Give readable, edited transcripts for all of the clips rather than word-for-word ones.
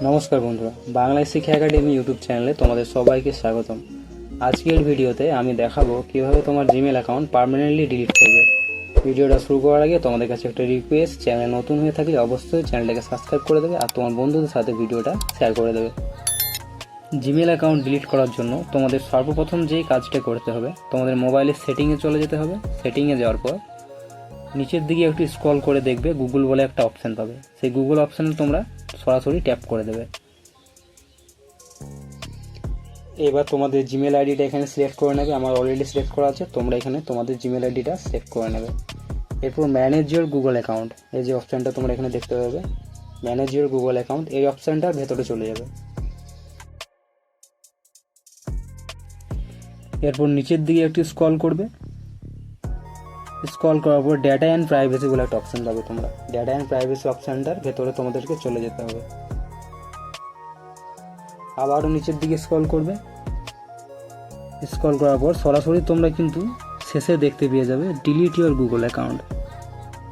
নমস্কার বন্ধুরা, বাংলা শিক্ষা একাডেমি ইউটিউব চ্যানেলে তোমাদের সবাইকে স্বাগতম। আজকের ভিডিওতে আমি দেখাবো কিভাবে তোমার জিমেল অ্যাকাউন্ট পার্মানেন্টলি ডিলিট করবে। ভিডিওটা শুরু করার আগে তোমাদের কাছে একটা রিকোয়েস্ট, চ্যানেল নতুন হয়ে থাকলে অবশ্যই চ্যানেলটাকে সাবস্ক্রাইব করে দেবে আর তোমার বন্ধুদের সাথে ভিডিওটা শেয়ার করে দেবে। জিমেল অ্যাকাউন্ট ডিলিট করার জন্য তোমাদের সর্বপ্রথম যেই কাজটা করতে হবে, তোমাদের মোবাইলের সেটিংয়ে চলে যেতে হবে। সেটিংয়ে যাওয়ার পর নিচের দিকে একটু স্ক্রল করে দেখবে গুগল বলে একটা অপশান পাবে। সেই গুগল অপশানে তোমরা সরাসরি ট্যাপ করে দেবে। এবার তোমাদের জিমেল আইডিটা এখানে সিলেক্ট করে নেবে। আমার অলরেডি সিলেক্ট করা আছে, তোমরা এখানে তোমাদের জিমেল আইডিটা সিলেক্ট করে নেবে। এরপর ম্যানেজ ইওর গুগল অ্যাকাউন্ট, এই যে অপশানটা তোমরা এখানে দেখতে পাবে, ম্যানেজ ইওর গুগল অ্যাকাউন্ট, এই অপশানটার ভেতরে চলে যাবে। এরপর নিচের দিকে একটু স্ক্রল করবে। স্ক্রল করার পর ডেটা অ্যান্ড প্রাইভেসি বলে একটা অপশান পাবে। তোমরা ডেটা অ্যান্ড প্রাইভেসি অপশানটার ভেতরে তোমাদেরকে চলে যেতে হবে। আবারও নিচের দিকে স্ক্রল করবে। স্ক্রল করার পর সরাসরি তোমরা কিন্তু শেষে দেখতে পেয়ে যাবে ডিলিট ইওর গুগল অ্যাকাউন্ট।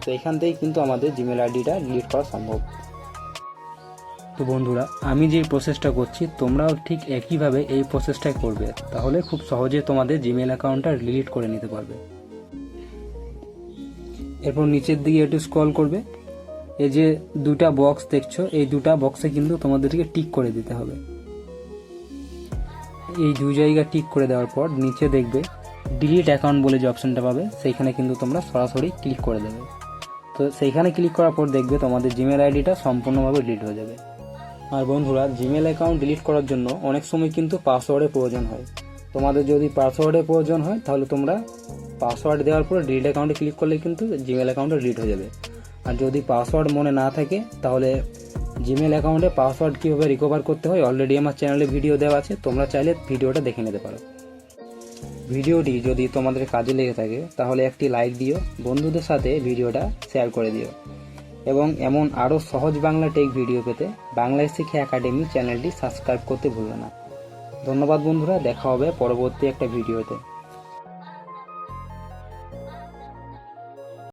তো এখান থেকেই কিন্তু আমাদের জিমেল আইডিটা ডিলিট করা সম্ভব। তো বন্ধুরা, আমি যে প্রসেসটা করছি তোমরাও ঠিক একইভাবে এই প্রসেসটাই করবে, তাহলে খুব সহজে তোমাদের জিমেল অ্যাকাউন্টটা ডিলিট করে নিতে পারবে। এরপর নিচের দিকে একটু স্ক্রল করবে। এই যে দুটা বক্স দেখছো, এই দুটা বক্সে কিন্তু তোমাদেরকে টিক করে দিতে হবে। এই দুই জায়গা টিক করে দেওয়ার পর নিচে দেখবে ডিলিট অ্যাকাউন্ট বলে যে অপশানটা পাবে, সেইখানে কিন্তু তোমরা সরাসরি ক্লিক করে দেবে। তো সেইখানে ক্লিক করার পর দেখবে তোমাদের জিমেল আইডিটা সম্পূর্ণভাবে ডিলিট হয়ে যাবে। আর বন্ধুরা, জিমেল অ্যাকাউন্ট ডিলিট করার জন্য অনেক সময় কিন্তু পাসওয়ার্ডের প্রয়োজন হয়। তোমাদের যদি পাসওয়ার্ডের প্রয়োজন হয় তাহলে তোমরা পাসওয়ার্ড দেওয়ার পর ডিলিট অ্যাকাউন্টে ক্লিক করলে কিন্তু জিমেল অ্যাকাউন্টটা ডিলিট হয়ে যাবে। আর যদি পাসওয়ার্ড মনে না থাকে তাহলে জিমেল অ্যাকাউন্টে পাসওয়ার্ড কীভাবে রিকভার করতে হয় অলরেডি আমার চ্যানেলে ভিডিও দেওয়া আছে, তোমরা চাইলে ভিডিওটা দেখে নিতে পারো। ভিডিওটি যদি তোমাদের কাজে লেগে থাকে তাহলে একটি লাইক দিও, বন্ধুদের সাথে ভিডিওটা শেয়ার করে দিও এবং এমন আরও সহজ বাংলা টেক ভিডিও পেতে বাংলা শিক্ষা একাডেমি চ্যানেলটি সাবস্ক্রাইব করতে ভুলবে না। ধন্যবাদ বন্ধুরা, দেখা হবে পরবর্তী একটা ভিডিওতে।